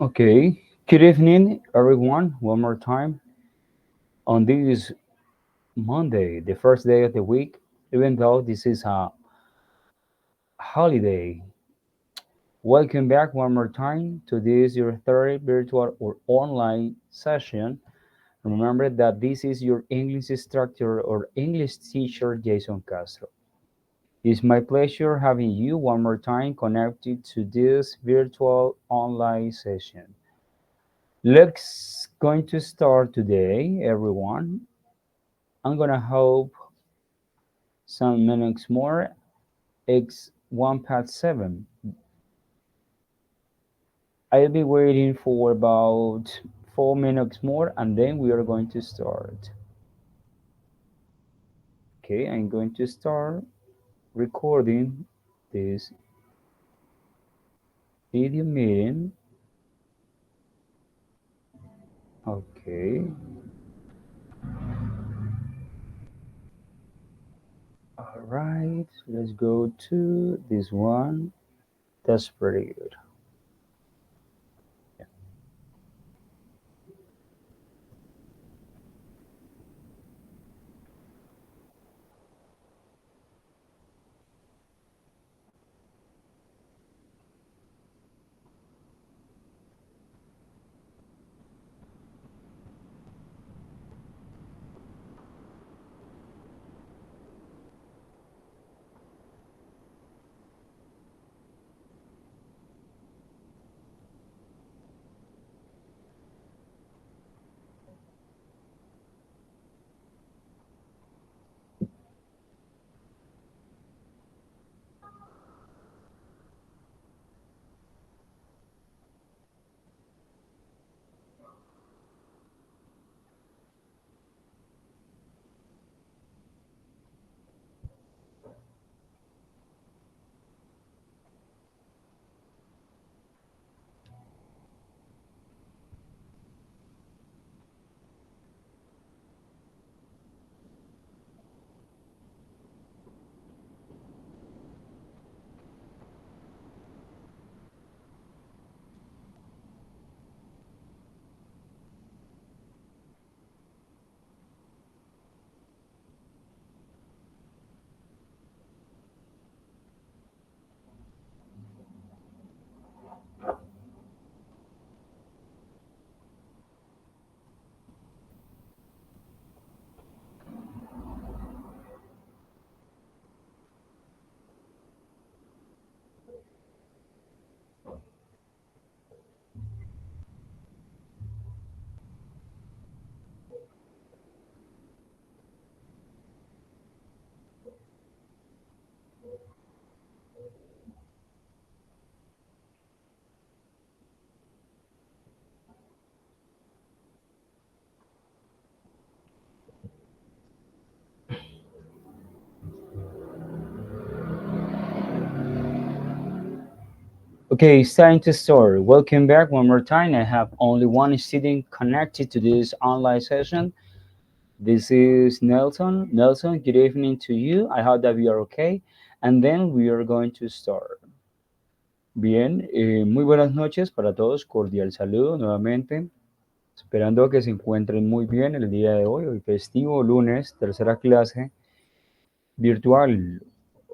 Okay, good evening, everyone. One more time on this Monday, the first day of the week. Even though this is a holiday, welcome back one more time to this your third virtual or online session. Remember that this is your English instructor or English teacher, Jason Castro. It's my pleasure having you one more time connected to this virtual online session. Let's going to start today, everyone. I'm gonna hope some minutes more. It's 1 past 7. I'll be waiting for about 4 minutes more and then we are going to start. Okay, I'm going to start recording this video meeting. Okay, all right, let's go to this one. That's pretty good. Okay, it's time to start. Welcome back one more time. I have only one student connected to this online session. This is Nelson. Nelson, good evening to you. I hope that we are okay. And then we are going to start. Bien, muy buenas noches para todos. Cordial saludo nuevamente. Esperando que se encuentren muy bien el día de hoy festivo, lunes, tercera clase virtual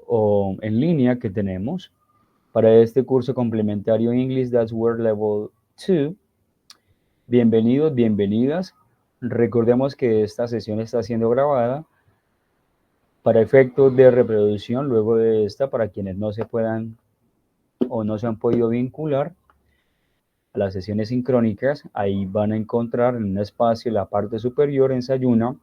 o en línea que tenemos para este curso complementario English That's Word Level 2. Bienvenidos, bienvenidas. Recordemos que esta sesión está siendo grabada para efectos de reproducción luego de esta, para quienes no se puedan o no se han podido vincular a las sesiones sincrónicas, ahí van a encontrar en un espacio en la parte superior en Sayuna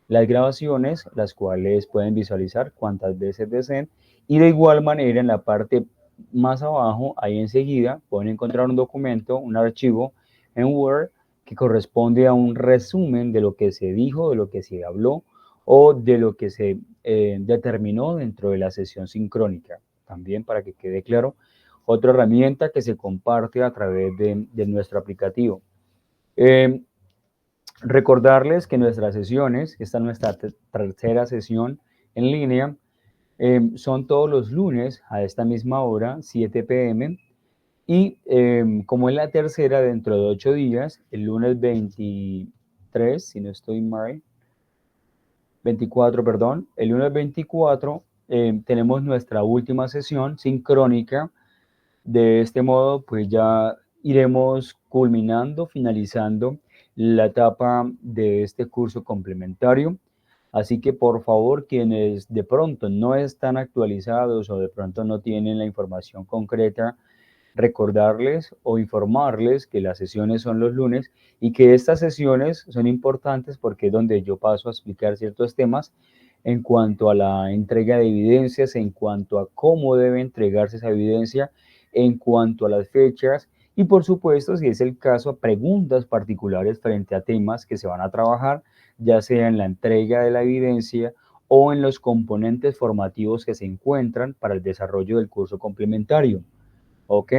las grabaciones, las cuales pueden visualizar cuantas veces deseen, y de igual manera en la parte más abajo, ahí enseguida, pueden encontrar un documento, un archivo en Word que corresponde a un resumen de lo que se dijo, de lo que se habló o de lo que se determinó dentro de la sesión sincrónica. También para que quede claro, otra herramienta que se comparte a través de nuestro aplicativo. Recordarles que nuestras sesiones, esta es nuestra tercera sesión en línea, son todos los lunes a esta misma hora, 7 p.m. Y como es la tercera, dentro de 8 días, el lunes 23, si no estoy mal, 24, perdón, el lunes 24 tenemos nuestra última sesión sincrónica. De este modo, pues ya iremos culminando, finalizando la etapa de este curso complementario. Así que por favor, quienes de pronto no están actualizados o de pronto no tienen la información concreta, recordarles o informarles que las sesiones son los lunes y que estas sesiones son importantes porque es donde yo paso a explicar ciertos temas en cuanto a la entrega de evidencias, en cuanto a cómo debe entregarse esa evidencia, en cuanto a las fechas y por supuesto, si es el caso, preguntas particulares frente a temas que se van a trabajar, ya sea en la entrega de la evidencia o en los componentes formativos que se encuentran para el desarrollo del curso complementario. ¿Ok?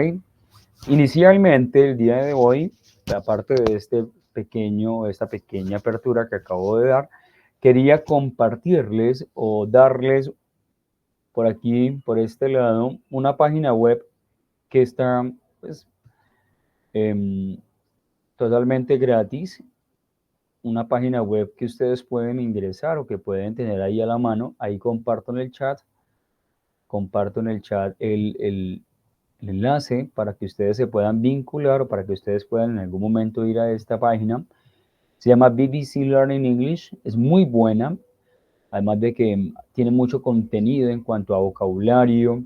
Inicialmente, el día de hoy, aparte de esta pequeña apertura que acabo de dar, quería compartirles o darles por aquí, por este lado, una página web que está pues, em, totalmente gratis, una página web que ustedes pueden ingresar o que pueden tener ahí a la mano. Ahí comparto en el chat el enlace para que ustedes se puedan vincular o para que ustedes puedan en algún momento ir a esta página. Se llama BBC Learning English, es muy buena, además de que tiene mucho contenido en cuanto a vocabulario,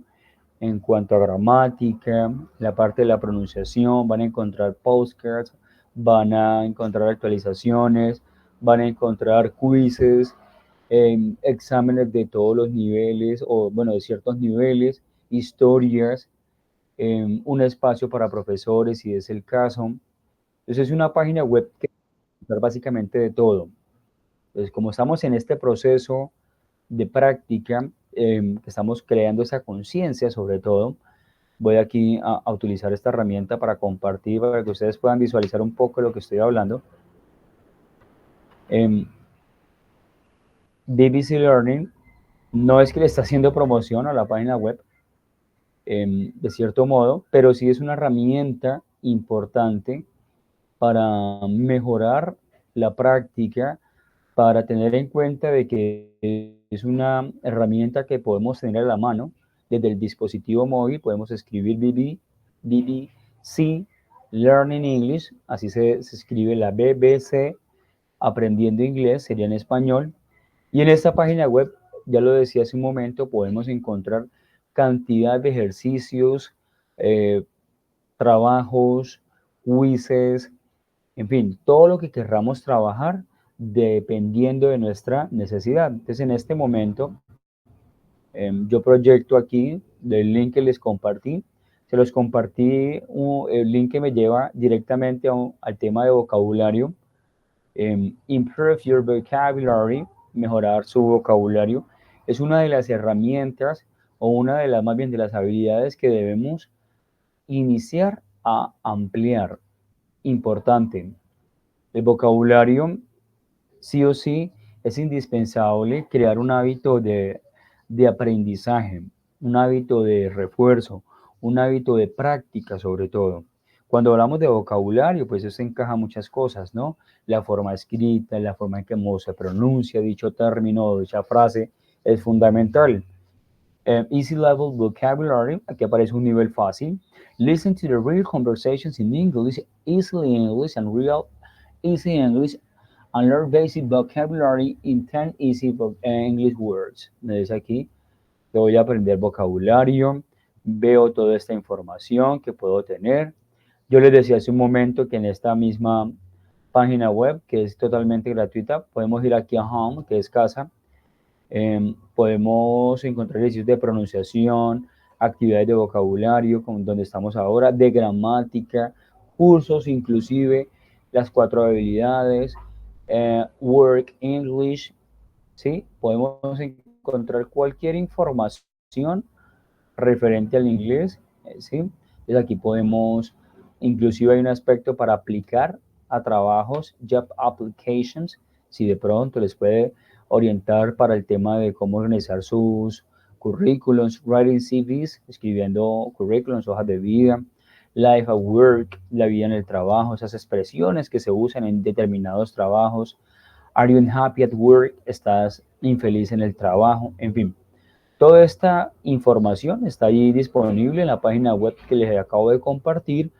en cuanto a gramática, la parte de la pronunciación, van a encontrar postcards, van a encontrar actualizaciones, van a encontrar quizzes, exámenes de todos los niveles o bueno, de ciertos niveles, historias, un espacio para profesores si es el caso. Entonces es una página web que va básicamente de todo. Entonces, como estamos en este proceso de práctica, que estamos creando esa conciencia sobre todo, voy aquí a utilizar esta herramienta para compartir, para que ustedes puedan visualizar un poco de lo que estoy hablando. BBC Learning no es que le está haciendo promoción a la página web, de cierto modo, pero sí es una herramienta importante para mejorar la práctica, para tener en cuenta de que es una herramienta que podemos tener a la mano desde el dispositivo móvil. Podemos escribir BBC Learning English, así se escribe la BBC Aprendiendo Inglés, sería en español. Y en esta página web, ya lo decía hace un momento, podemos encontrar cantidad de ejercicios, eh, trabajos, quizzes, en fin, todo lo que querramos trabajar dependiendo de nuestra necesidad. Entonces, en este momento, yo proyecto aquí del link que les compartí. Se los compartí el link que me lleva directamente al tema de vocabulario. Improve your vocabulary, mejorar su vocabulario, es una de las herramientas o una de las más bien de las habilidades que debemos iniciar a ampliar. Importante, el vocabulario sí o sí es indispensable crear un hábito de aprendizaje, un hábito de refuerzo, un hábito de práctica sobre todo. Cuando hablamos de vocabulario, pues eso encaja muchas cosas, ¿no? La forma escrita, la forma en que se pronuncia dicho término o dicha frase es fundamental. Easy level vocabulary, aquí aparece un nivel fácil. Listen to the real conversations in English, easily English and real easy English, and learn basic vocabulary in 10 easy English words. Me dice aquí que voy a aprender vocabulario, veo toda esta información que puedo tener. Yo les decía hace un momento que en esta misma página web, que es totalmente gratuita, podemos ir aquí a Home, que es casa. Podemos encontrar ejercicios de pronunciación, actividades de vocabulario, como donde estamos ahora, de gramática, cursos inclusive, las 4 habilidades, Work English, ¿sí? Podemos encontrar cualquier información referente al inglés, ¿sí? Entonces aquí podemos, inclusive hay un aspecto para aplicar a trabajos, job applications, si de pronto les puede orientar para el tema de cómo organizar sus currículums, writing CVs, escribiendo currículums, hojas de vida, life at work, la vida en el trabajo, esas expresiones que se usan en determinados trabajos. Are you unhappy at work? ¿Estás infeliz en el trabajo? En fin, toda esta información está ahí disponible en la página web que les acabo de compartir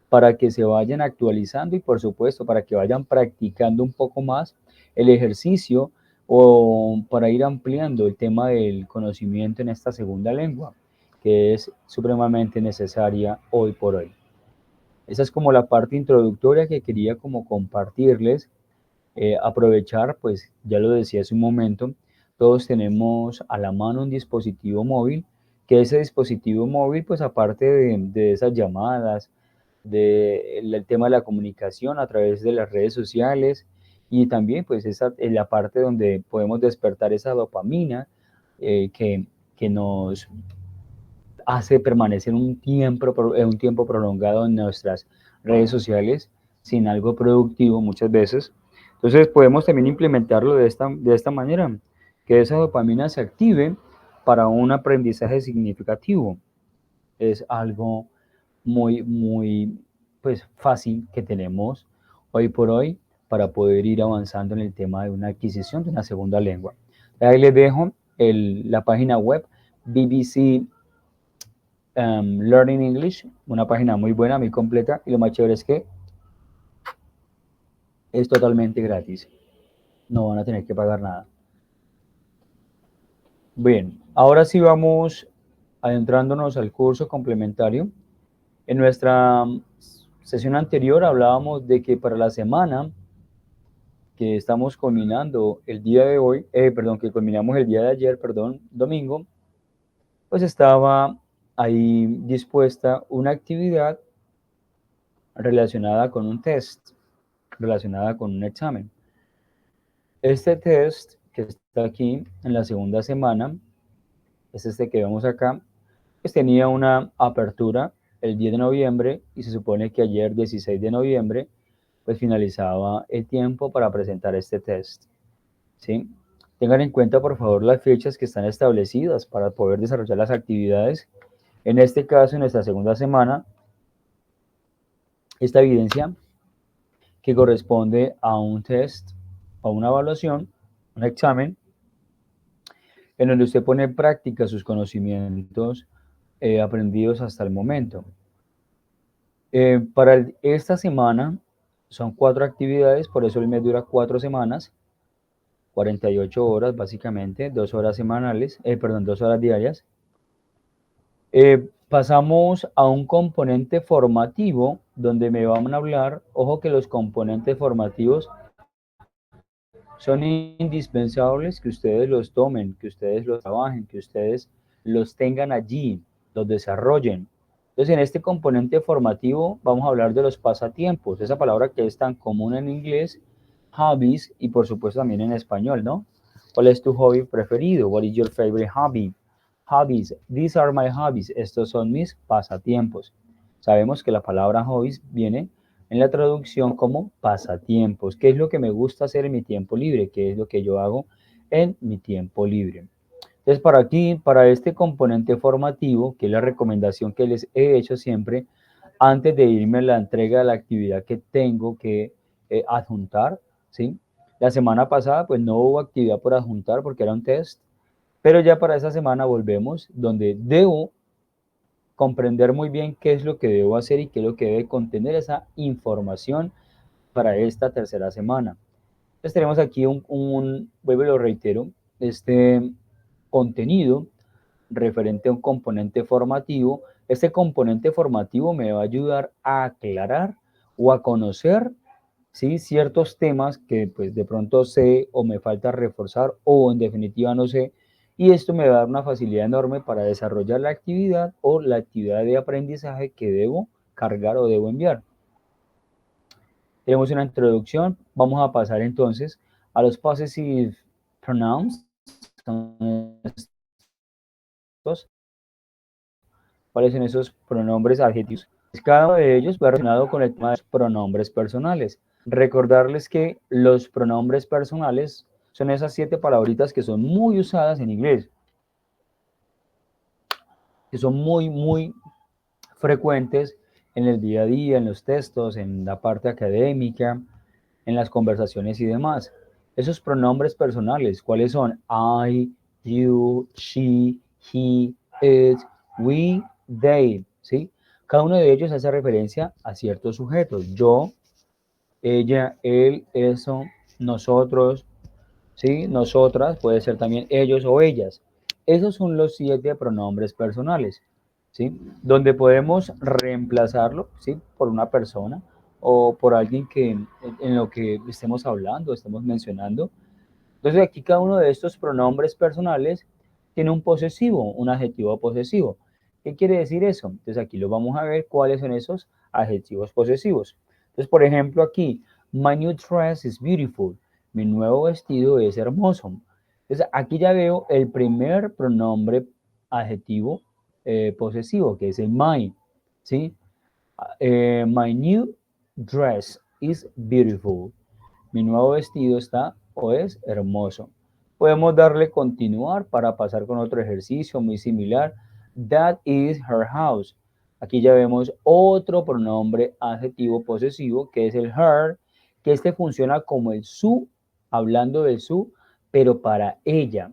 para que se vayan actualizando y por supuesto para que vayan practicando un poco más el ejercicio o para ir ampliando el tema del conocimiento en esta segunda lengua, que es supremamente necesaria hoy por hoy. Esa es como la parte introductoria que quería como compartirles. Aprovechar, pues ya lo decía hace un momento, todos tenemos a la mano un dispositivo móvil, que ese dispositivo móvil, pues aparte de esas llamadas, del tema de la comunicación a través de las redes sociales y también pues esa es la parte donde podemos despertar esa dopamina que nos hace permanecer un tiempo prolongado en nuestras redes sociales sin algo productivo muchas veces. Entonces podemos también implementarlo de esta manera, que esa dopamina se active para un aprendizaje significativo. Es algo muy pues, fácil que tenemos hoy por hoy para poder ir avanzando en el tema de una adquisición de una segunda lengua. Ahí les dejo la página web BBC Learning English, una página muy buena, muy completa, y lo más chévere es que es totalmente gratis. No van a tener que pagar nada. Bien, ahora sí vamos adentrándonos al curso complementario. En nuestra sesión anterior hablábamos de que para la semana que estamos culminando el día de hoy, perdón, que culminamos el día de ayer, perdón, domingo, pues estaba ahí dispuesta una actividad relacionada con un test, relacionada con un examen. Este test que está aquí en la segunda semana, es este que vemos acá, pues tenía una apertura el 10 de noviembre y se supone que ayer, 16 de noviembre, pues finalizaba el tiempo para presentar este test. ¿Sí? Tengan en cuenta, por favor, las fechas que están establecidas para poder desarrollar las actividades. En este caso, en nuestra segunda semana, esta evidencia que corresponde a un test, a una evaluación, un examen, en donde usted pone en práctica sus conocimientos aprendidos hasta el momento. Para esta semana son 4 actividades, por eso el mes dura 4 semanas, 48 horas básicamente, 2 horas semanales, perdón, 2 horas diarias. Pasamos a un componente formativo donde me van a hablar, ojo que los componentes formativos son indispensables que ustedes los tomen, que ustedes los trabajen, que ustedes los tengan allí, los desarrollen. Entonces, en este componente formativo vamos a hablar de los pasatiempos, esa palabra que es tan común en inglés, hobbies, y por supuesto también en español, ¿no? ¿Cuál es tu hobby preferido? What is your favorite hobby? Hobbies, these are my hobbies, estos son mis pasatiempos. Sabemos que la palabra hobbies viene en la traducción como pasatiempos. ¿Qué es lo que me gusta hacer en mi tiempo libre? ¿Qué es lo que yo hago en mi tiempo libre? Entonces, para aquí, para este componente formativo, que es la recomendación que les he hecho siempre, antes de irme a la entrega de la actividad que tengo que adjuntar, ¿sí? La semana pasada, pues no hubo actividad por adjuntar porque era un test, pero ya para esa semana volvemos donde debo comprender muy bien qué es lo que debo hacer y qué es lo que debe contener esa información para esta tercera semana. Entonces tenemos aquí vuelvo y lo reitero, este contenido referente a un componente formativo. Este componente formativo me va a ayudar a aclarar o a conocer, ¿sí?, ciertos temas que pues de pronto sé o me falta reforzar o en definitiva no sé, y esto me va a dar una facilidad enorme para desarrollar la actividad o la actividad de aprendizaje que debo cargar o debo enviar. Tenemos una introducción, vamos a pasar entonces a los possessive pronouns. ¿Cuáles son esos pronombres adjetivos? Cada uno de ellos va relacionado con el tema de los pronombres personales. Recordarles que los pronombres personales son esas 7 palabritas que son muy usadas en inglés, que son muy frecuentes en el día a día, en los textos, en la parte académica, en las conversaciones y demás. Esos pronombres personales, ¿cuáles son? I, you, she, he, it, we, they, ¿sí? Cada uno de ellos hace referencia a ciertos sujetos. Yo, ella, él, eso, nosotros, ¿sí? Nosotras, puede ser también ellos o ellas. Esos son los 7 pronombres personales, ¿sí? Donde podemos reemplazarlo, ¿sí? Por una persona o por alguien que en lo que estemos hablando, estemos mencionando. Entonces aquí cada uno de estos pronombres personales tiene un posesivo, un adjetivo posesivo. ¿Qué quiere decir eso? Entonces aquí lo vamos a ver cuáles son esos adjetivos posesivos. Entonces, por ejemplo, aquí, my new dress is beautiful. Mi nuevo vestido es hermoso. Entonces aquí ya veo el primer pronombre adjetivo posesivo, que es el my. ¿Sí? My new dress is beautiful. Mi nuevo vestido está o es hermoso. Podemos darle continuar para pasar con otro ejercicio muy similar. That is her house. Aquí ya vemos otro pronombre adjetivo posesivo que es el her, que este funciona como el su, hablando de su, pero para ella.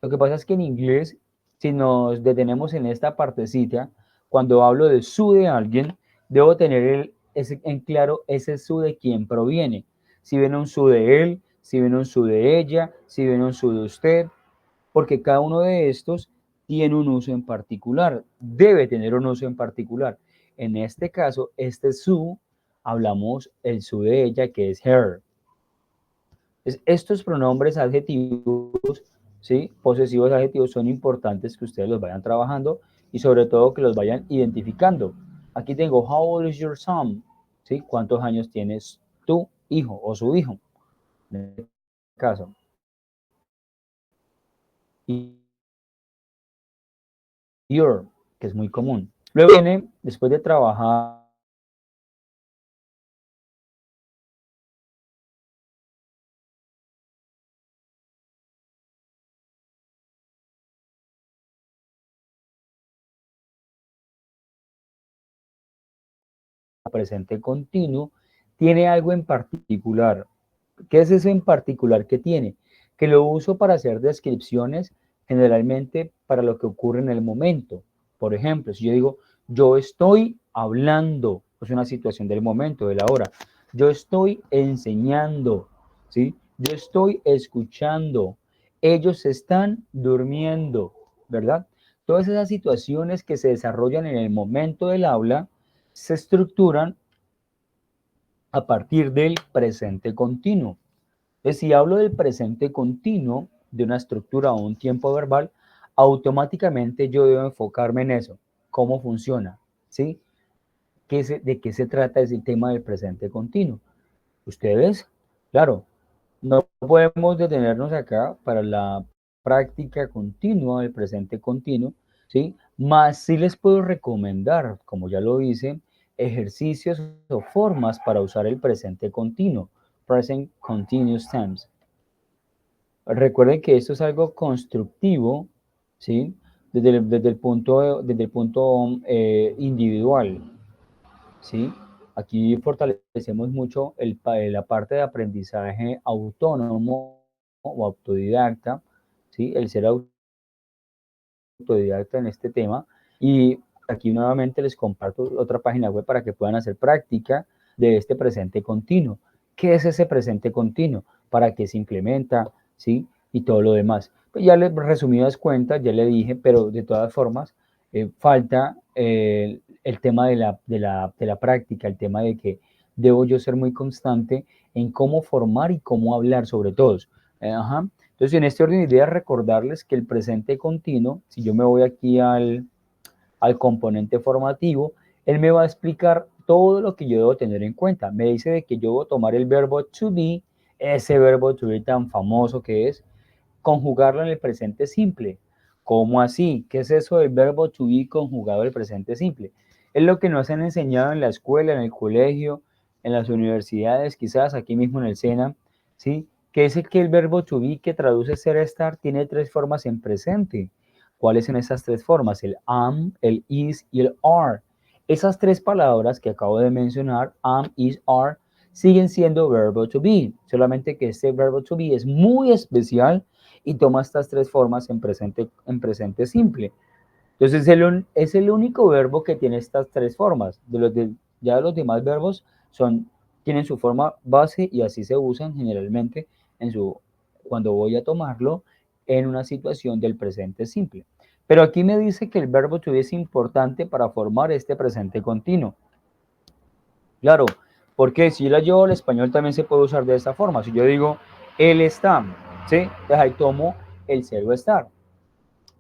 Lo que pasa es que en inglés, si nos detenemos en esta partecita, cuando hablo de su de alguien, debo tener en claro ese su de quién proviene. Si viene un su de él, si viene un su de ella, si viene un su de usted, porque cada uno de estos tiene un uso en particular, debe tener un uso en particular. En este caso, este su, hablamos el su de ella, que es her. Estos pronombres adjetivos, ¿sí? Posesivos adjetivos son importantes que ustedes los vayan trabajando y sobre todo que los vayan identificando. Aquí tengo, how old is your son? ¿Sí? ¿Cuántos años tienes tu hijo o su hijo? En este caso. Y your, que es muy común. Luego viene, después de trabajar presente continuo, tiene algo en particular. ¿Qué es eso en particular que tiene? Que lo uso para hacer descripciones generalmente para lo que ocurre en el momento. Por ejemplo, si yo digo, yo estoy hablando, es una situación del momento, de la hora. Yo estoy enseñando, ¿sí? Yo estoy escuchando. Ellos están durmiendo, ¿verdad? Todas esas situaciones que se desarrollan en el momento del aula se estructuran a partir del presente continuo. Entonces, si hablo del presente continuo, de una estructura o un tiempo verbal, automáticamente yo debo enfocarme en eso, cómo funciona, ¿sí? ¿De qué se trata ese tema del presente continuo? Ustedes, claro, no podemos detenernos acá para la práctica continua del presente continuo, ¿sí? Más sí les puedo recomendar, como ya lo hice, ejercicios o formas para usar el presente continuo, present continuous tense. Recuerden que esto es algo constructivo, ¿sí? Desde el punto individual, ¿sí? Aquí fortalecemos mucho la parte de aprendizaje autónomo o autodidacta, ¿sí? El ser autodidacta en este tema. Y aquí nuevamente les comparto otra página web para que puedan hacer práctica de este presente continuo. ¿Qué es ese presente continuo? ¿Para qué se implementa? ¿Sí? Y todo lo demás. Pues ya les resumidas cuentas, ya le dije, pero de todas formas, falta el tema de la práctica, el tema de que debo yo ser muy constante en cómo formar y cómo hablar sobre todos. Ajá. Entonces, en este orden de ideas, recordarles que el presente continuo, si yo me voy aquí al componente formativo, él me va a explicar todo lo que yo debo tener en cuenta. Me dice de que yo debo tomar el verbo to be, ese verbo to be tan famoso que es, conjugarlo en el presente simple. ¿Cómo así? ¿Qué es eso del verbo to be conjugado en el presente simple? Es lo que nos han enseñado en la escuela, en el colegio, en las universidades, quizás aquí mismo en el SENA, ¿sí? Que es el que el verbo to be, que traduce ser estar, tiene 3 formas en presente. ¿Cuáles son esas 3 formas? El am, el is y el are. Esas tres palabras que acabo de mencionar, am, is, are, siguen siendo verbo to be, solamente que este verbo to be es muy especial y toma estas tres formas en presente simple. Entonces es el único verbo que tiene estas tres formas. Ya los demás verbos tienen su forma base y así se usan generalmente cuando voy a tomarlo en una situación del presente simple. Pero aquí me dice que el verbo to be es importante para formar este presente continuo. Claro, porque si yo la llevo al español también se puede usar de esta forma. Si yo digo, él está, ¿sí? Entonces ahí tomo el ser o estar.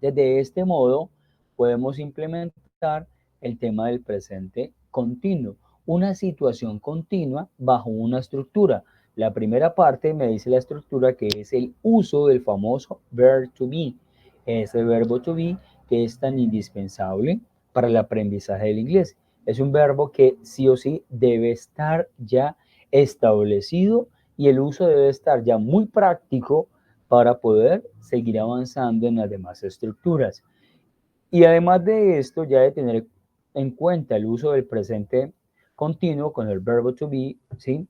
De este modo, podemos implementar el tema del presente continuo, una situación continua bajo una estructura. La primera parte me dice la estructura que es el uso del famoso verb to be, ese verbo to be que es tan indispensable para el aprendizaje del inglés. Es un verbo que sí o sí debe estar ya establecido y el uso debe estar ya muy práctico para poder seguir avanzando en las demás estructuras. Y además de esto, ya de tener en cuenta el uso del presente continuo con el verbo to be, ¿sí?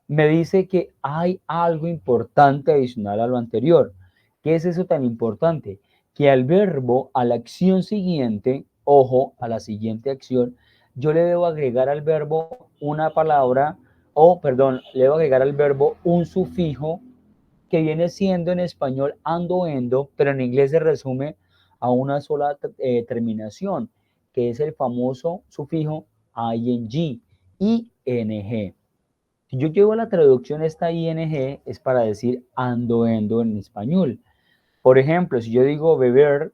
Me dice que hay algo importante adicional a lo anterior. ¿Qué es eso tan importante? Que al verbo, a la acción siguiente, ojo, a la siguiente acción, yo le debo agregar al verbo una palabra, o perdón, le debo agregar al verbo un sufijo que viene siendo en español ando, endo, pero en inglés se resume a una sola terminación, que es el famoso sufijo ing, ing. Si yo llevo la traducción esta ing es para decir ando, endo en español. Por ejemplo, si yo digo beber,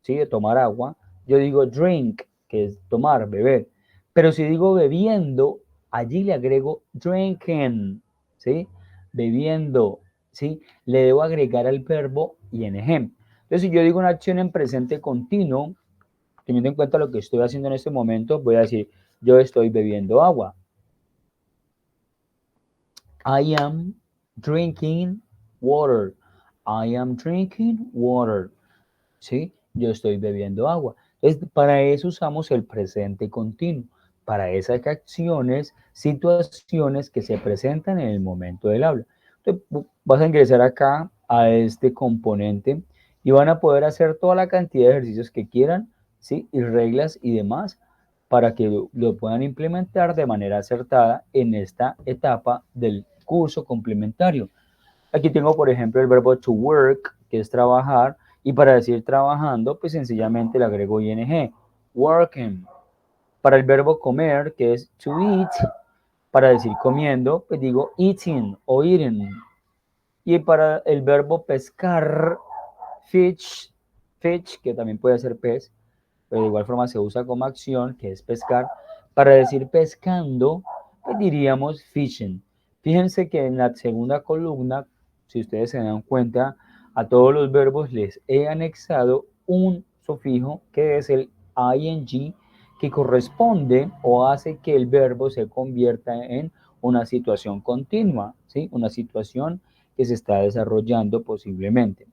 ¿sí? De tomar agua, yo digo drink, que es tomar, beber. Pero si digo bebiendo, allí le agrego drinking, ¿sí? Bebiendo, ¿sí? Le debo agregar al verbo ing. Entonces, si yo digo una acción en presente continuo, teniendo en cuenta lo que estoy haciendo en este momento, voy a decir, yo estoy bebiendo agua. I am drinking water. I am drinking water. ¿Sí? Yo estoy bebiendo agua. Entonces, para eso usamos el presente continuo, para esas acciones, situaciones que se presentan en el momento del habla. Entonces, vas a ingresar acá a este componente y van a poder hacer toda la cantidad de ejercicios que quieran, ¿sí? Y reglas y demás para que lo puedan implementar de manera acertada en esta etapa del curso complementario. Aquí tengo, por ejemplo, el verbo to work, que es trabajar, y para decir trabajando, pues sencillamente le agrego ing, working. Para el verbo comer, que es to eat, para decir comiendo, pues digo eating o eating. Y para el verbo pescar, fish, fish, que también puede ser pez, pero de igual forma se usa como acción, que es pescar. Para decir pescando, pues diríamos fishing. Fíjense que en la segunda columna, si ustedes se dan cuenta, a todos los verbos les he anexado un sufijo que es el ing, que corresponde o hace que el verbo se convierta en una situación continua, ¿sí? Una situación que se está desarrollando posiblemente.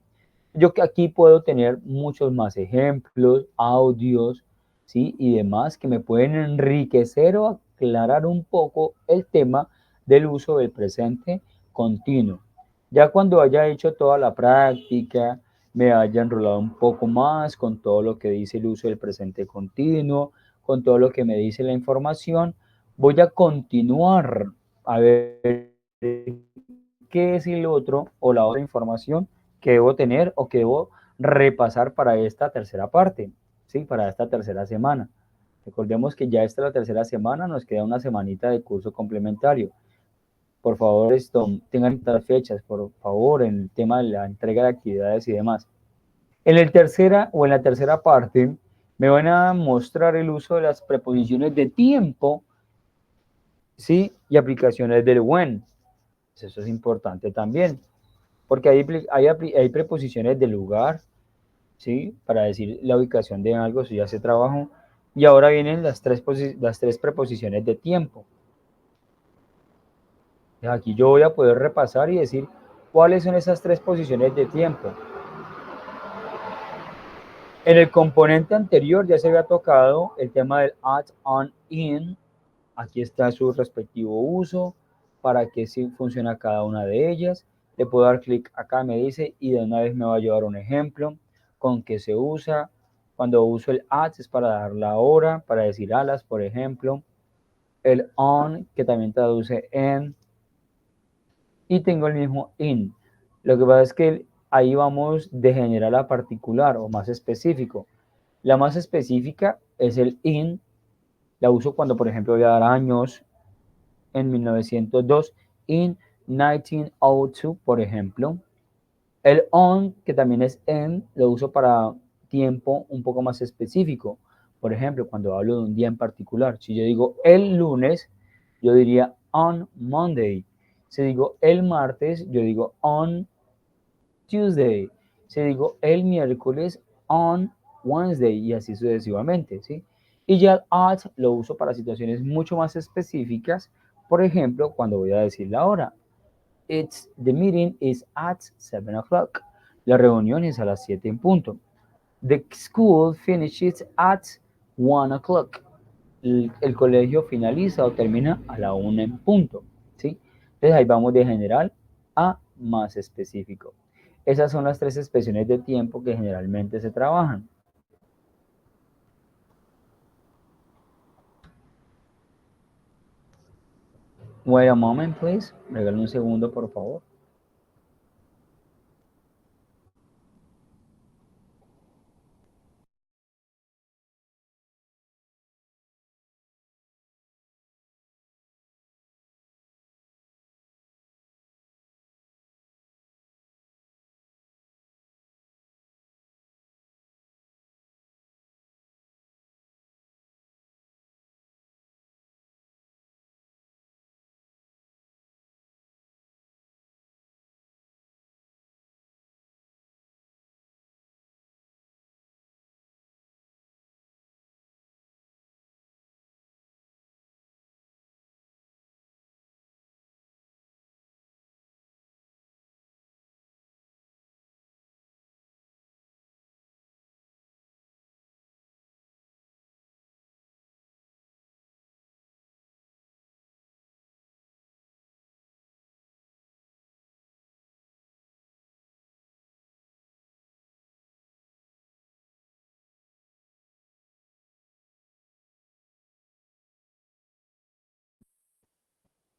Yo que aquí puedo tener muchos más ejemplos, audios, ¿sí? Y demás que me pueden enriquecer o aclarar un poco el tema del uso del presente continuo. Ya cuando haya hecho toda la práctica, me haya enrolado un poco más con todo lo que dice el uso del presente continuo, con todo lo que me dice la información, voy a continuar a ver qué es el otro o la otra información que debo tener o que debo repasar para esta tercera parte, ¿sí? Para esta tercera semana. Recordemos que ya esta es la tercera semana, nos queda una semanita de curso complementario. Por favor, tengan estas fechas, por favor, en el tema de la entrega de actividades y demás. En la tercera parte me van a mostrar el uso de las preposiciones de tiempo, ¿sí? Y aplicaciones del when. Eso es importante también, porque hay preposiciones de lugar, ¿sí? Para decir la ubicación de algo, si ya se trabajó. Y ahora vienen las tres preposiciones de tiempo. Aquí yo voy a poder repasar y decir cuáles son esas tres posiciones de tiempo. En el componente anterior ya se había tocado el tema del add, on, in. Aquí está su respectivo uso, para qué sí funciona cada una de ellas. Le puedo dar clic acá, me dice, y de una vez me va a llevar un ejemplo con qué se usa. Cuando uso el at es para dar la hora, para decir alas, por ejemplo. El on, que también traduce en, y tengo el mismo in. Lo que pasa es que ahí vamos de general a particular o más específico. La más específica es el in, la uso cuando, por ejemplo, voy a dar años en 1902, in 1902, por ejemplo. El on, que también es en, lo uso para tiempo un poco más específico. Por ejemplo, cuando hablo de un día en particular, si yo digo el lunes, yo diría on Monday. Si digo el martes, yo digo on Tuesday. Si digo el miércoles, on Wednesday, y así sucesivamente, ¿sí? Y ya el at lo uso para situaciones mucho más específicas. Por ejemplo, cuando voy a decir la hora. The meeting is at 7 o'clock. La reunión es a las 7 en punto. The school finishes at 1 o'clock. El colegio finaliza o termina a la 1 en punto. ¿Sí? Entonces ahí vamos de general a más específico. Esas son las tres expresiones de tiempo que generalmente se trabajan. Wait a moment, please. Regálame un segundo, por favor.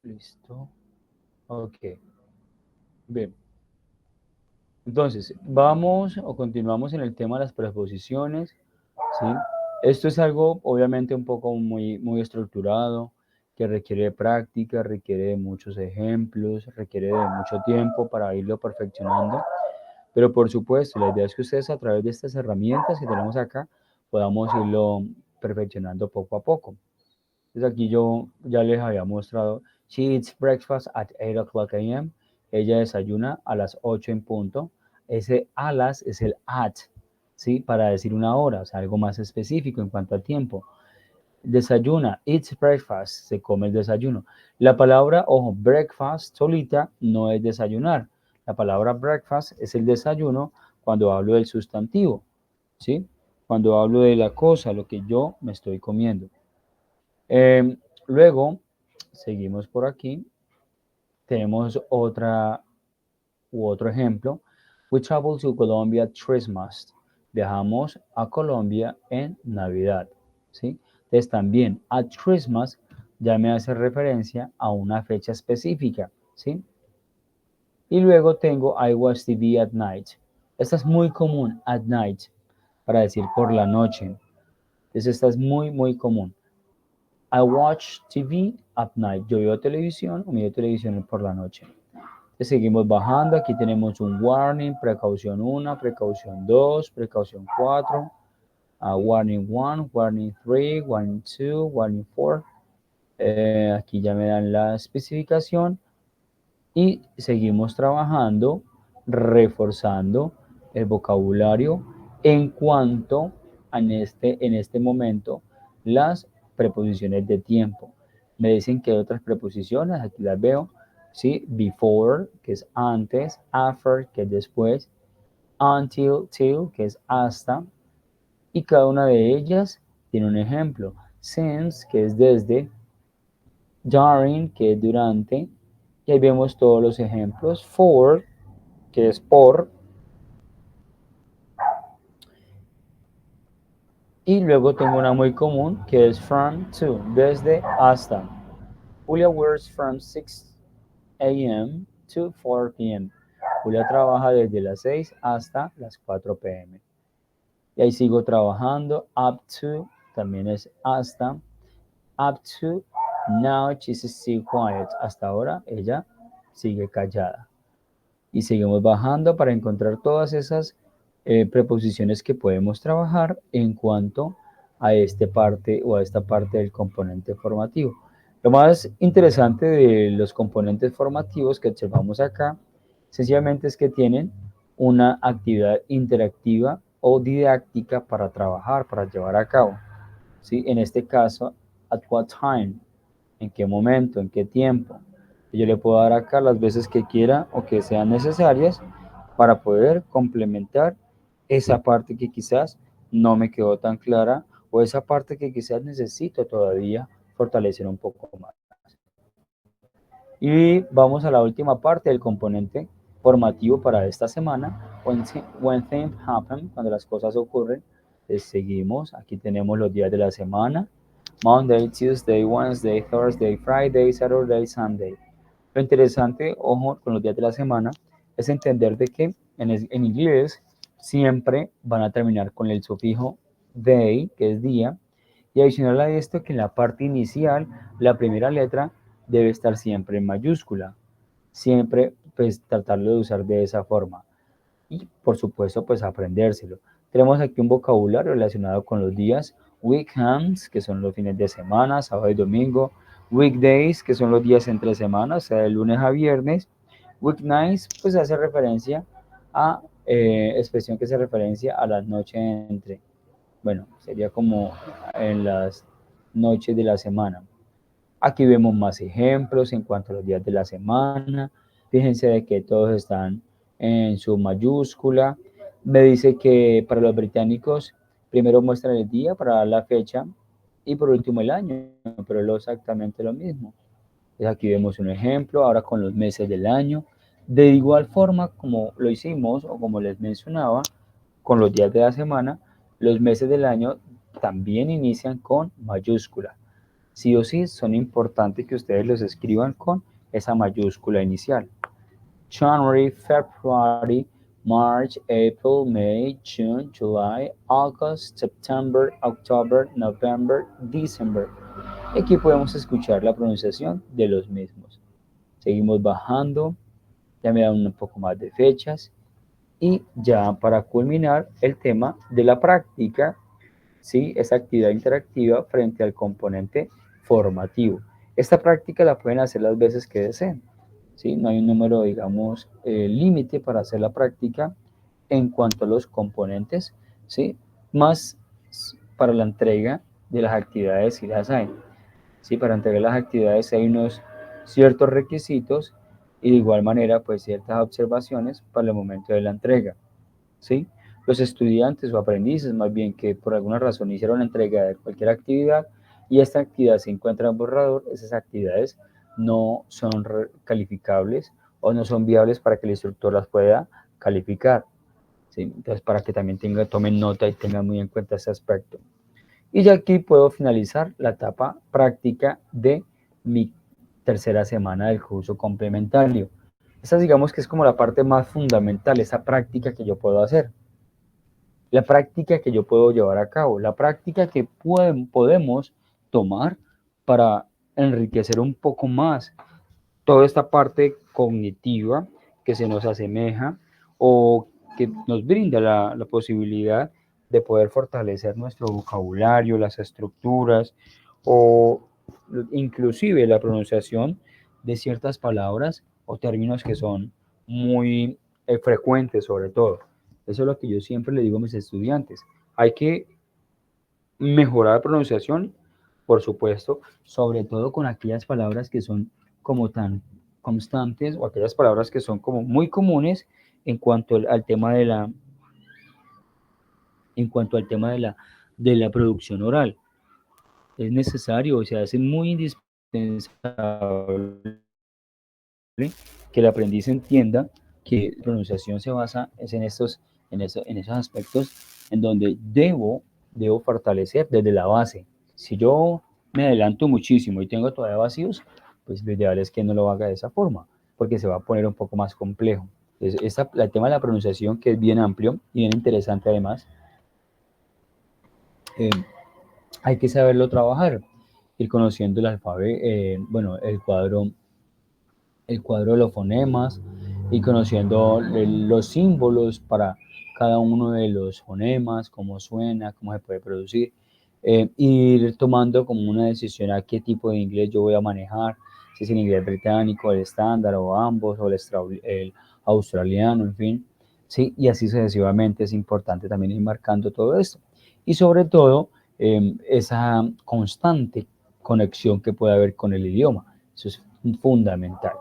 Listo. Ok. Bien. Entonces, vamos o continuamos en el tema de las preposiciones, ¿sí? Esto es algo obviamente un poco muy estructurado, que requiere práctica, requiere de muchos ejemplos, requiere de mucho tiempo para irlo perfeccionando, pero por supuesto, la idea es que ustedes a través de estas herramientas que tenemos acá podamos irlo perfeccionando poco a poco. Entonces aquí yo ya les había mostrado, she eats breakfast at 8 o'clock a.m. Ella desayuna a las 8 en punto. Ese a las es el at, ¿sí? Para decir una hora, o sea, algo más específico en cuanto a tiempo. Desayuna, eats breakfast, se come el desayuno. La palabra, ojo, breakfast solita no es desayunar. La palabra breakfast es el desayuno cuando hablo del sustantivo, ¿sí? Cuando hablo de la cosa, lo que yo me estoy comiendo. Luego, seguimos por aquí. Tenemos otro ejemplo. We travel to Colombia at Christmas. Viajamos a Colombia en Navidad. ¿Sí? Entonces también at Christmas ya me hace referencia a una fecha específica. ¿Sí? Y luego tengo I watch TV at night. Esta es muy común, at night, para decir por la noche. Entonces esta es muy común. I watch TV at night. Yo veo televisión o miro televisión por la noche. Seguimos bajando. Aquí tenemos un warning, precaución 1, precaución 2, precaución 4, warning 1, warning 3, warning 2, warning 4. Aquí ya me dan la especificación y seguimos trabajando, reforzando el vocabulario en cuanto en este momento las preposiciones de tiempo. Me dicen que hay otras preposiciones, aquí las veo, ¿sí? Before, que es antes, after, que es después, until, till, que es hasta, y cada una de ellas tiene un ejemplo. Since, que es desde, during, que es durante, y ahí vemos todos los ejemplos. For, que es por, y luego tengo una muy común que es from to, desde hasta. Julia works from 6 a.m. to 4 p.m. Julia trabaja desde las 6 hasta las 4 p.m. Y ahí sigo trabajando. Up to también es hasta. Up to now she's still quiet. Hasta ahora ella sigue callada. Y seguimos bajando para encontrar todas esas preposiciones que podemos trabajar en cuanto a esta parte o a esta parte del componente formativo. Lo más interesante de los componentes formativos que observamos acá, sencillamente es que tienen una actividad interactiva o didáctica para trabajar, para llevar a cabo. ¿Sí? En este caso, at what time, en qué momento, en qué tiempo. Yo le puedo dar acá las veces que quiera o que sean necesarias para poder complementar esa parte que quizás no me quedó tan clara o esa parte que quizás necesito todavía fortalecer un poco más. Y vamos a la última parte del componente formativo para esta semana. When things happen, cuando las cosas ocurren, seguimos. Aquí tenemos los días de la semana. Monday, Tuesday, Wednesday, Thursday, Friday, Saturday, Sunday. Lo interesante, ojo, con los días de la semana, es entender de que en inglés siempre van a terminar con el sufijo day, que es día, y adicional a esto que en la parte inicial, la primera letra debe estar siempre en mayúscula. Siempre pues tratarlo de usar de esa forma. Y por supuesto pues aprendérselo. Tenemos aquí un vocabulario relacionado con los días. Weekends, que son los fines de semana, sábado y domingo. Weekdays, que son los días entre semanas, o sea, de lunes a viernes. Weeknights, pues hace referencia a, expresión que hace referencia a las noches entre, bueno, sería como en las noches de la semana. Aquí vemos más ejemplos en cuanto a los días de la semana. Fíjense de que todos están en su mayúscula. Me dice que para los británicos primero muestran el día para dar la fecha y por último el año, pero es exactamente lo mismo. Entonces aquí vemos un ejemplo, ahora con los meses del año. De igual forma como lo hicimos o como les mencionaba, con los días de la semana, los meses del año también inician con mayúscula. Sí o sí son importantes que ustedes los escriban con esa mayúscula inicial. January, February, March, April, May, June, July, August, September, October, November, December. Aquí podemos escuchar la pronunciación de los mismos. Seguimos bajando, ya me dan un poco más de fechas y ya para culminar el tema de la práctica, ¿sí? Esa actividad interactiva frente al componente formativo. Esta práctica la pueden hacer las veces que deseen, ¿sí? No hay un número, digamos, límite para hacer la práctica en cuanto a los componentes, ¿sí? Más para la entrega de las actividades si las hay. ¿Sí? Para entregar las actividades hay unos ciertos requisitos y de igual manera pues ciertas observaciones para el momento de la entrega. ¿Sí? Los estudiantes o aprendices más bien que por alguna razón hicieron la entrega de cualquier actividad y esta actividad se encuentra en borrador, esas actividades no son calificables o no son viables para que el instructor las pueda calificar. ¿Sí? Entonces, para que también tomen nota y tengan muy en cuenta ese aspecto. Y ya aquí puedo finalizar la etapa práctica de mi tercera semana del curso complementario. Esta digamos que es como la parte más fundamental, esa práctica que yo puedo hacer, la práctica que yo puedo llevar a cabo, la práctica que podemos tomar para enriquecer un poco más toda esta parte cognitiva que se nos asemeja o que nos brinda la posibilidad de poder fortalecer nuestro vocabulario, las estructuras o inclusive la pronunciación de ciertas palabras o términos que son muy frecuentes sobre todo. Eso es lo que yo siempre le digo a mis estudiantes. Hay que mejorar la pronunciación, por supuesto, sobre todo con aquellas palabras que son como tan constantes o aquellas palabras que son como muy comunes en cuanto al tema En cuanto al tema de la producción oral, es necesario, o sea, es muy indispensable que el aprendiz entienda que la pronunciación se basa es en, en esos aspectos en donde debo fortalecer desde la base. Si yo me adelanto muchísimo y tengo todavía vacíos, pues lo ideal es que no lo haga de esa forma, porque se va a poner un poco más complejo. Entonces, el tema de la pronunciación, que es bien amplio y bien interesante además, eh, hay que saberlo trabajar, ir conociendo el alfabeto, bueno, el cuadro de los fonemas y conociendo los símbolos para cada uno de los fonemas, cómo suena, cómo se puede producir, ir tomando como una decisión a qué tipo de inglés yo voy a manejar, si es el inglés británico, el estándar o ambos, o el australiano, en fin, ¿sí? Y así sucesivamente es importante también ir marcando todo esto. Y sobre todo, esa constante conexión que puede haber con el idioma, eso es fundamental.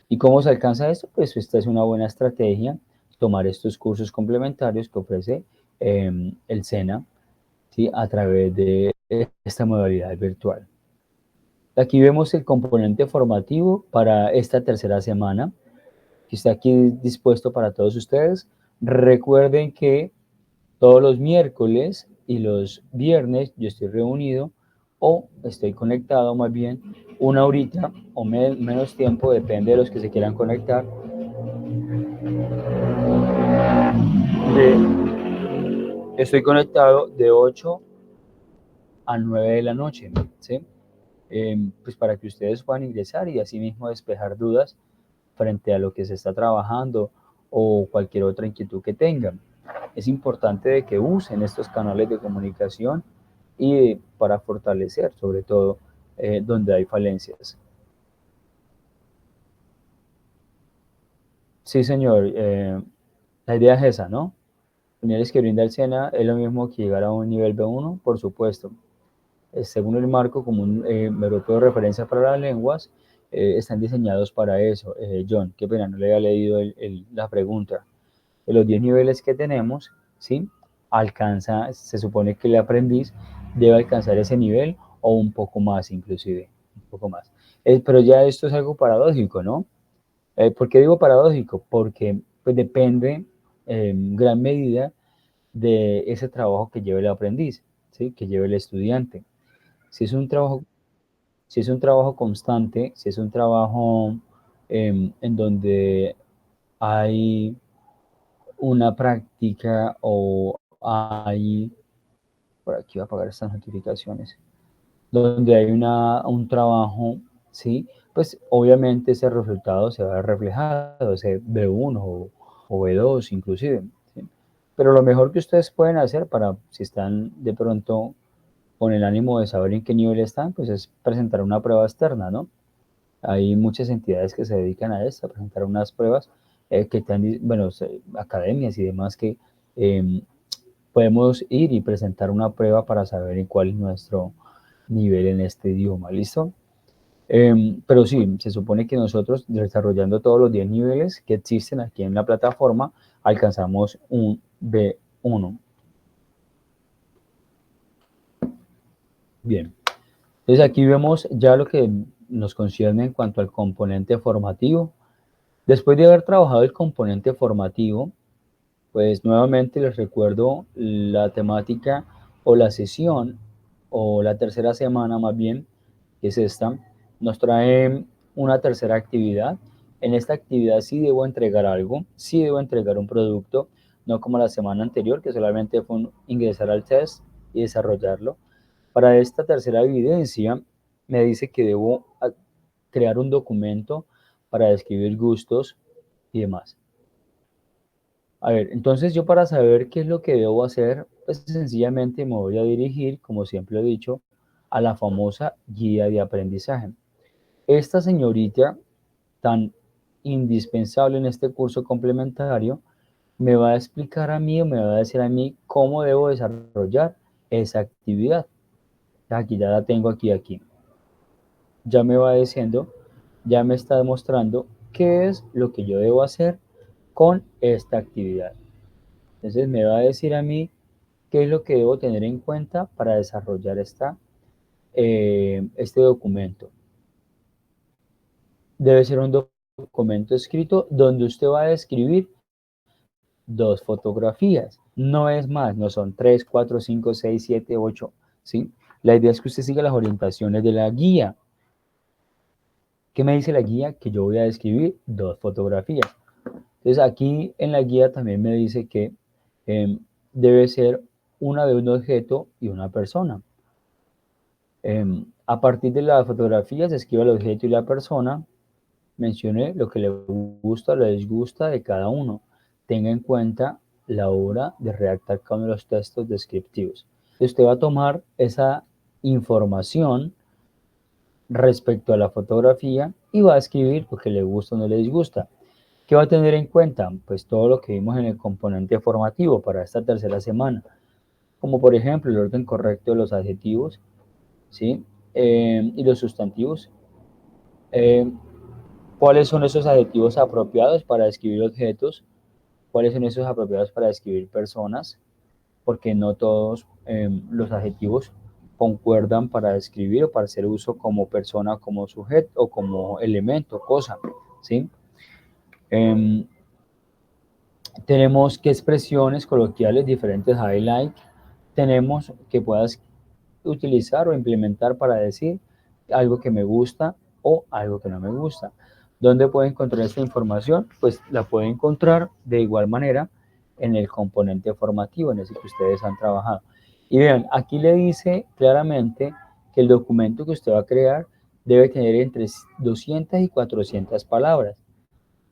¿Y cómo se alcanza esto? Pues esta es una buena estrategia, tomar estos cursos complementarios que ofrece el SENA, ¿sí? A través de esta modalidad virtual. Aquí vemos el componente formativo para esta tercera semana, que está aquí dispuesto para todos ustedes. Recuerden que todos los miércoles y los viernes yo estoy reunido o estoy conectado más bien una horita o menos tiempo, depende de los que se quieran conectar, estoy conectado de 8 a 9 de la noche, ¿sí? Pues para que ustedes puedan ingresar y así mismo despejar dudas frente a lo que se está trabajando o cualquier otra inquietud que tengan. Es importante de que usen estos canales de comunicación y para fortalecer sobre todo donde hay falencias. Sí, señor, la idea es esa, ¿no? Los niveles que brinda el SENA es lo mismo que llegar a un nivel B1, por supuesto. Según el marco común europeo de referencia para las lenguas, están diseñados para eso. John, qué pena, no le había leído la pregunta. De los 10 niveles que tenemos, ¿sí? Se supone que el aprendiz debe alcanzar ese nivel o un poco más inclusive, un poco más. Pero ya esto es algo paradójico, ¿no? ¿Por qué digo paradójico? Porque pues, depende en gran medida de ese trabajo que lleve el aprendiz, ¿sí? Que lleve el estudiante. Si es un trabajo, si es un trabajo constante, si es un trabajo en donde hay una práctica o hay, por aquí voy a apagar estas notificaciones, donde hay un trabajo, ¿sí? Pues obviamente ese resultado se va a ver reflejado, ese B1 o B2 inclusive, ¿sí? Pero lo mejor que ustedes pueden hacer para, si están de pronto con el ánimo de saber en qué nivel están, pues es presentar una prueba externa, ¿no? Hay muchas entidades que se dedican a esto, a presentar unas pruebas que están, bueno, academias y demás que eh, podemos ir y presentar una prueba para saber en cuál es nuestro nivel en este idioma, ¿listo? Pero sí, se supone que nosotros, desarrollando todos los 10 niveles que existen aquí en la plataforma, alcanzamos un B1. Bien, entonces aquí vemos ya lo que nos concierne en cuanto al componente formativo. Después de haber trabajado el componente formativo, pues nuevamente les recuerdo la temática o la sesión o la tercera semana más bien, que es esta, nos trae una tercera actividad. En esta actividad sí debo entregar algo, sí debo entregar un producto, no como la semana anterior que solamente fue ingresar al test y desarrollarlo. Para esta tercera evidencia me dice que debo crear un documento para describir gustos y demás. A ver, entonces yo para saber qué es lo que debo hacer, pues sencillamente me voy a dirigir, como siempre he dicho, a la famosa guía de aprendizaje. Esta señorita, tan indispensable en este curso complementario, me va a explicar a mí o me va a decir a mí cómo debo desarrollar esa actividad. Aquí ya la tengo aquí. Ya me va diciendo, ya me está demostrando qué es lo que yo debo hacer con esta actividad. Entonces me va a decir a mí ¿qué es lo que debo tener en cuenta para desarrollar este documento? Debe ser un documento escrito donde usted va a describir dos fotografías. No es más, no son 3, 4, 5, 6, 7, 8, ¿sí? La idea es que usted siga las orientaciones de la guía. ¿Qué me dice la guía? Que yo voy a describir dos fotografías. Entonces aquí en la guía también me dice que eh, debe ser una de un objeto y una persona. A partir de las fotografías escriba el objeto y la persona, mencione lo que le gusta o le disgusta de cada uno. Tenga en cuenta la hora de redactar cada uno de los textos descriptivos. Usted va a tomar esa información respecto a la fotografía y va a escribir lo que le gusta o no le disgusta. ¿Qué va a tener en cuenta? Pues todo lo que vimos en el componente formativo para esta tercera semana, como por ejemplo el orden correcto de los adjetivos, ¿sí? Y los sustantivos. Eh, ¿Cuáles son esos adjetivos apropiados para describir objetos? ¿Cuáles son esos apropiados para describir personas? Porque no todos los adjetivos concuerdan para describir o para hacer uso como persona, como sujeto o como elemento, cosa, ¿sí? Eh, Tenemos qué expresiones coloquiales diferentes highlight tenemos que puedas utilizar o implementar para decir algo que me gusta o algo que no me gusta. ¿Dónde puede encontrar esta información? Pues la puede encontrar de igual manera en el componente formativo, en ese que ustedes han trabajado. Y vean, aquí le dice claramente que el documento que usted va a crear debe tener entre 200 y 400 palabras,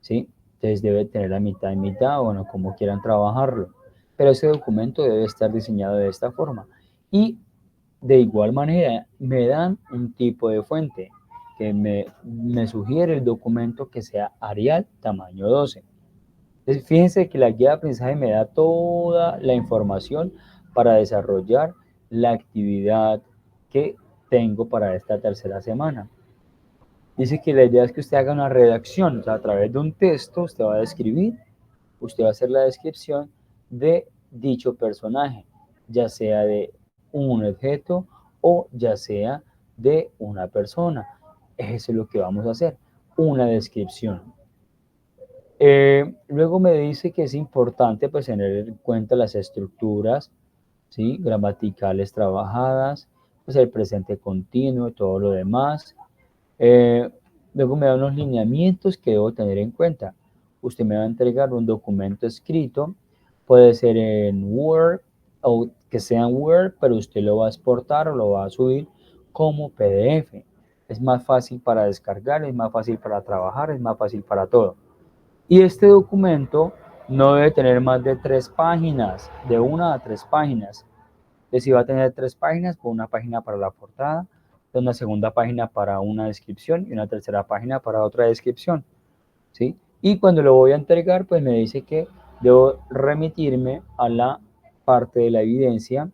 ¿sí? Entonces debe tener la mitad y mitad, bueno, como quieran trabajarlo. Pero ese documento debe estar diseñado de esta forma. Y de igual manera, me dan un tipo de fuente que me sugiere el documento que sea Arial tamaño 12. Entonces, fíjense que la guía de aprendizaje me da toda la información para desarrollar la actividad que tengo para esta tercera semana. Dice que la idea es que usted haga una redacción, o sea, a través de un texto usted va a describir, usted va a hacer la descripción de dicho personaje, ya sea de un objeto o ya sea de una persona. Eso es lo que vamos a hacer, una descripción. Luego me dice que es importante pues tener en cuenta las estructuras, ¿sí? Gramaticales trabajadas, pues el presente continuo y todo lo demás. Eh, Luego me da unos lineamientos que debo tener en cuenta. Usted me va a entregar un documento escrito, puede ser en Word o que sea en Word, pero usted lo va a exportar o lo va a subir como PDF. Es más fácil para descargar, es más fácil para trabajar, es más fácil para todo. Y este documento no debe tener más de 3 páginas, de 1 a 3 páginas. Entonces, si va a tener 3 páginas, pues una página para la portada, una segunda página para una descripción y una tercera página para otra descripción, ¿sí? Y cuando lo voy a entregar, pues me dice que debo remitirme a la parte de la evidencia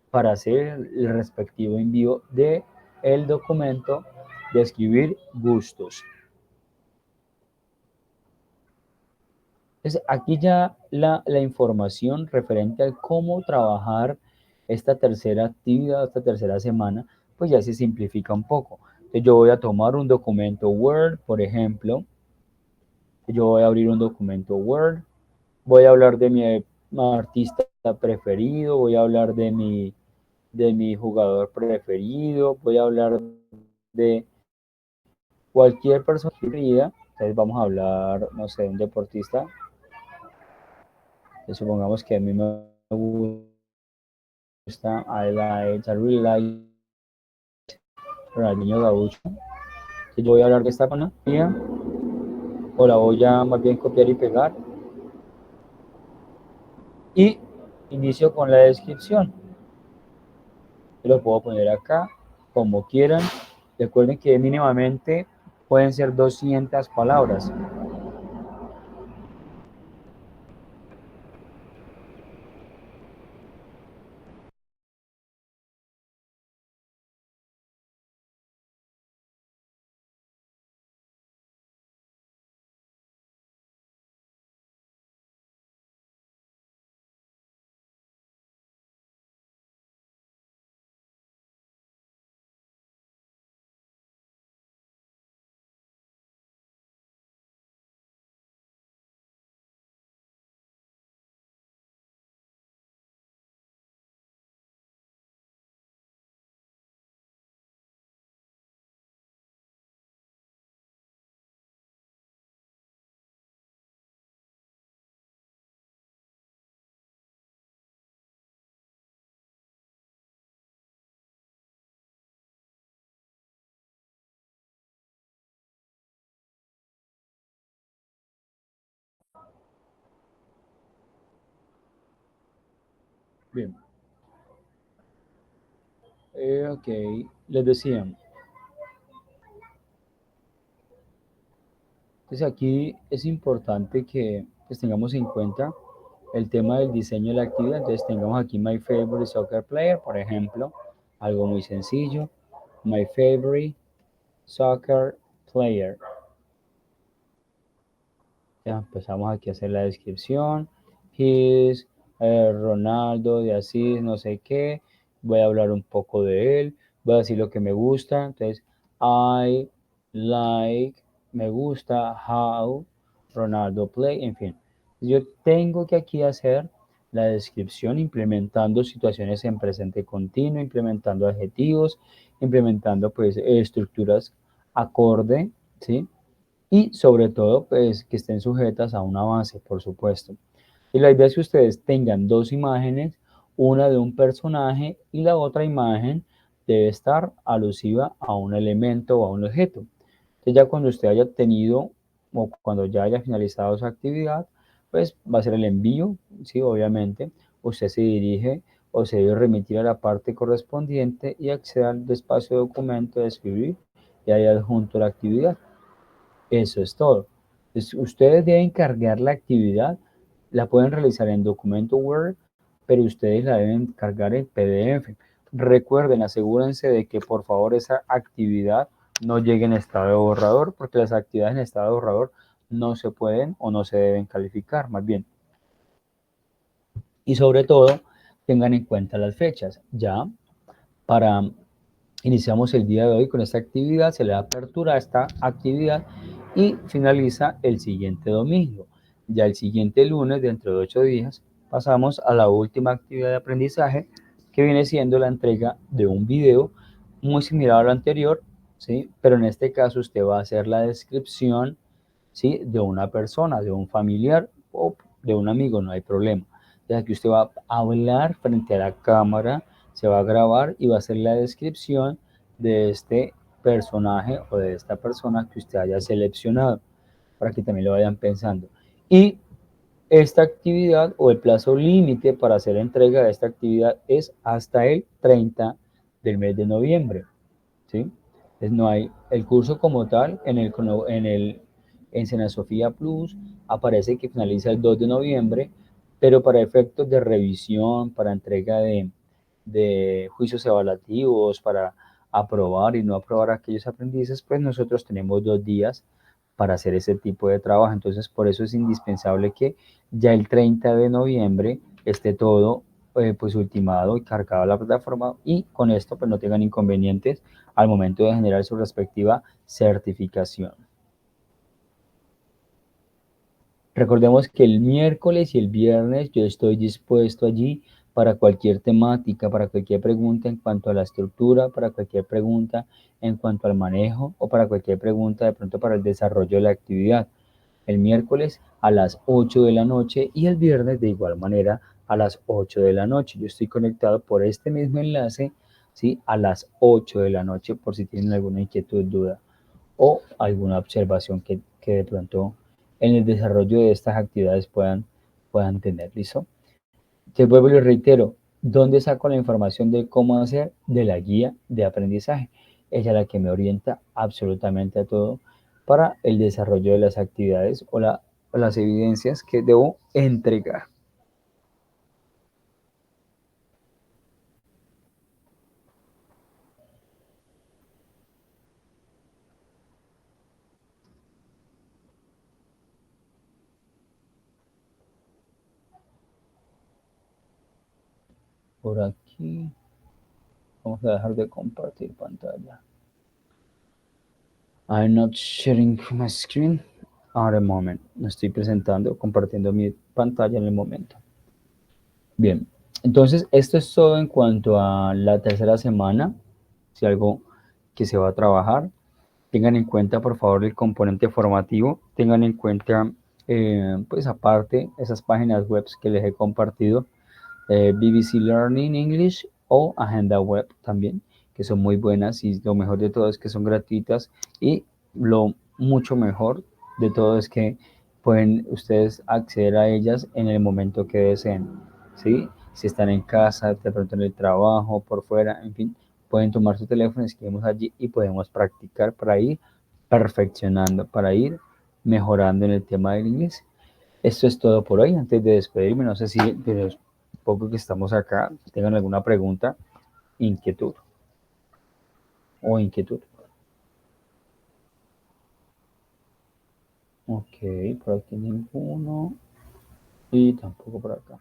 para hacer el respectivo envío de el documento de escribir gustos. Entonces, aquí ya la información referente al cómo trabajar esta tercera actividad, esta tercera semana, pues ya se simplifica un poco. Entonces, yo voy a tomar un documento Word, por ejemplo. Yo voy a abrir un documento Word. Voy a hablar de mi artista preferido. Voy a hablar de mi jugador preferido. Voy a hablar de cualquier persona preferida. Entonces, vamos a hablar, no sé, de un deportista. Supongamos que a mí me gusta, I really like Ronaldinho Gaúcho. Si yo voy a hablar de esta economía, o la voy a más bien copiar y pegar, y inicio con la descripción. Yo lo puedo poner acá, como quieran. Recuerden que mínimamente pueden ser 200 palabras. Bien, ok, les decía, entonces aquí es importante que pues, tengamos en cuenta el tema del diseño de la actividad. Entonces tengamos aquí My Favorite Soccer Player, por ejemplo, algo muy sencillo. My Favorite Soccer Player. Ya empezamos aquí a hacer la descripción. His, Ronaldo de Asís, no sé qué. Voy a hablar un poco de él. Voy a decir lo que me gusta. Entonces, I like, me gusta how Ronaldo play. En fin, yo tengo que aquí hacer la descripción implementando situaciones en presente continuo, implementando adjetivos, implementando pues estructuras acorde, ¿sí? Y sobre todo, pues que estén sujetas a una base, por supuesto. Y la idea es que ustedes tengan dos imágenes, una de un personaje y la otra imagen debe estar alusiva a un elemento o a un objeto. Entonces ya cuando usted haya tenido o cuando ya haya finalizado su actividad, pues va a ser el envío, sí, obviamente. Usted se dirige o se debe remitir a la parte correspondiente y acceder al espacio de documento de escribir y ahí adjunto la actividad. Eso es todo. Entonces, ustedes deben cargar la actividad, la pueden realizar en documento Word, pero ustedes la deben cargar en PDF. Recuerden, asegúrense de que por favor esa actividad no llegue en estado de borrador, porque las actividades en estado de borrador no se pueden o no se deben calificar, más bien. Y sobre todo, tengan en cuenta las fechas. Ya para iniciamos el día de hoy con esta actividad, se le da apertura a esta actividad y finaliza el siguiente domingo. Ya el siguiente lunes, dentro de 8 días, pasamos a la última actividad de aprendizaje, que viene siendo la entrega de un video muy similar a lo anterior, ¿sí? Pero en este caso usted va a hacer la descripción, ¿sí? De una persona, de un familiar o de un amigo, no hay problema. Ya que usted va a hablar frente a la cámara, se va a grabar y va a hacer la descripción de este personaje o de esta persona que usted haya seleccionado, para que también lo vayan pensando. Y esta actividad o el plazo límite para hacer entrega de esta actividad es hasta el 30 del mes de noviembre, ¿sí? Entonces no hay el curso como tal en Sena Sofía Plus aparece que finaliza el 2 de noviembre, pero para efectos de revisión, para entrega de juicios evaluativos, para aprobar y no aprobar a aquellos aprendices, pues nosotros tenemos 2 días para hacer ese tipo de trabajo. Entonces, por eso es indispensable que ya el 30 de noviembre esté todo pues ultimado y cargado a la plataforma y con esto pues no tengan inconvenientes al momento de generar su respectiva certificación. Recordemos que el miércoles y el viernes yo estoy dispuesto allí para cualquier temática, para cualquier pregunta en cuanto a la estructura, para cualquier pregunta en cuanto al manejo o para cualquier pregunta de pronto para el desarrollo de la actividad. El miércoles a las 8 de la noche y el viernes de igual manera a las 8 de la noche. Yo estoy conectado por este mismo enlace, ¿sí? A las 8 de la noche por si tienen alguna inquietud, duda o alguna observación que de pronto en el desarrollo de estas actividades puedan tener. ¿Listo? Te vuelvo y les reitero, ¿dónde saco la información de cómo hacer? De la guía de aprendizaje. Ella es la que me orienta absolutamente a todo para el desarrollo de las actividades o las evidencias que debo entregar. Por aquí vamos a dejar de compartir pantalla. I'm not sharing my screen at the moment. No estoy presentando, compartiendo mi pantalla en el momento. Bien, entonces esto es todo en cuanto a la tercera semana. Si algo que se va a trabajar, tengan en cuenta por favor el componente formativo, tengan en cuenta pues aparte esas páginas web que les he compartido, BBC Learning English o Agenda Web también, que son muy buenas y lo mejor de todo es que son gratuitas y lo mucho mejor de todo es que pueden ustedes acceder a ellas en el momento que deseen, ¿sí? Si están en casa, de pronto en el trabajo, por fuera, en fin, pueden tomar su teléfono, escribimos allí y podemos practicar para ir perfeccionando, para ir mejorando en el tema del inglés. Esto es todo por hoy. Antes de despedirme, no sé si de los pocos que estamos acá tengan alguna pregunta, inquietud o inquietud. Ok, por aquí ninguno y tampoco por acá.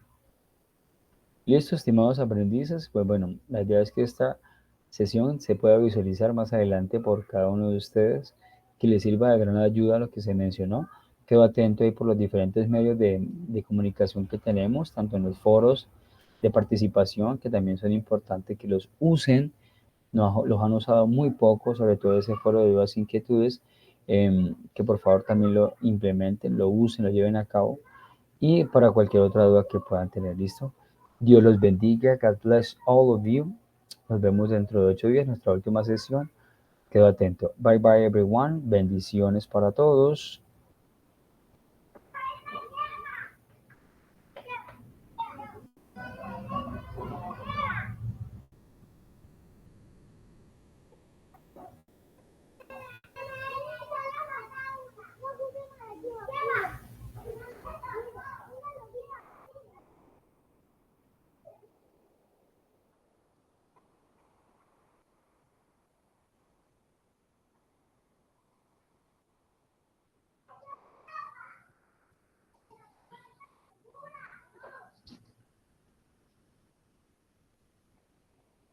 Listo, estimados aprendices. Pues bueno, la idea es que esta sesión se pueda visualizar más adelante por cada uno de ustedes, que les sirva de gran ayuda a lo que se mencionó. Quedo atento ahí por los diferentes medios de comunicación que tenemos, tanto en los foros de participación, que también son importantes que los usen. No, los han usado muy poco, sobre todo ese foro de dudas e inquietudes, que por favor también lo implementen, lo usen, lo lleven a cabo y para cualquier otra duda que puedan tener. Listo. Dios los bendiga. God bless all of you. Nos vemos dentro de 8 días, nuestra última sesión. Quedo atento. Bye bye everyone. Bendiciones para todos.